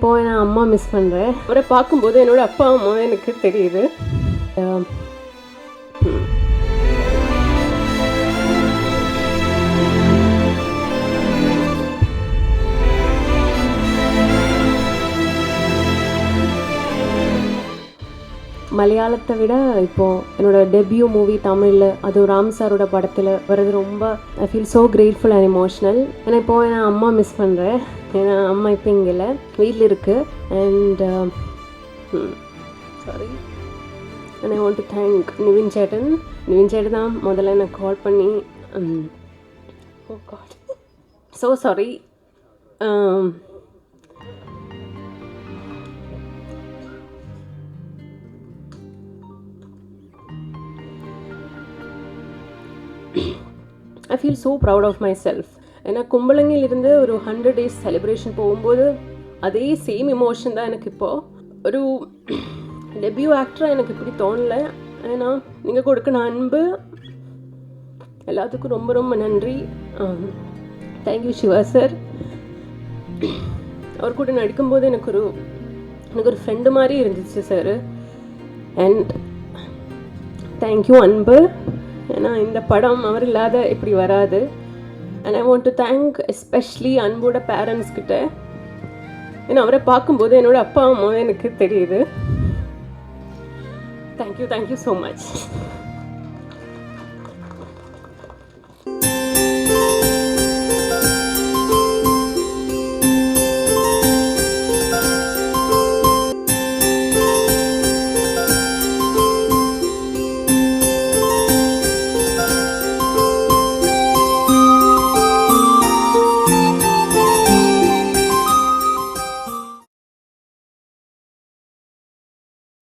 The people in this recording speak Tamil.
இப்போ நான் அம்மா மிஸ் பண்ணுறேன். அவரை பார்க்கும்போது என்னோடய அப்பா அம்மா எனக்கு தெரியுது. மலையாளத்தை விட இப்போது என்னோடய டெபியூ மூவி தமிழில் அது ராம் சாரோட படத்தில் வர்றது ரொம்ப ஐ feel so grateful and emotional. ஏன்னா இப்போது நான் அம்மா மிஸ் பண்ணுறேன். ஏன்னா அம்மா இப்போ இங்கே இல்லை, வீட்டில் இருக்குது. And sorry, and I want to thank Nivin chettan தான் முதல்ல எனக்கு கால் பண்ணி oh god so sorry. I feel so proud of myself. ஏன்னா கும்பலங்கிலிருந்து ஒரு 100 days செலிப்ரேஷன் போகும்போது அதே சேம் எமோஷன் தான் எனக்கு இப்போது. ஒரு டெபியூ ஆக்டராக எனக்கு இப்படி தோணலை. ஏன்னா நீங்கள் கொடுக்குற அன்பு எல்லாத்துக்கும் ரொம்ப ரொம்ப நன்றி. Thank you Siva sir. அவர் கூட நடிக்கும்போது எனக்கு ஒரு ஃப்ரெண்டு மாதிரி இருந்துச்சு சார். அண்ட் தேங்க்யூ அன்பு. ஏன்னா இந்த படம் அவர் இல்லாத இப்படி வராது. And I want to thank especially அன்போட பேரண்ட்ஸ் கிட்ட. ஏன்னா அவரை பார்க்கும்போது என்னோடய அப்பா அம்மா எனக்கு தெரியுது. Thank you so much.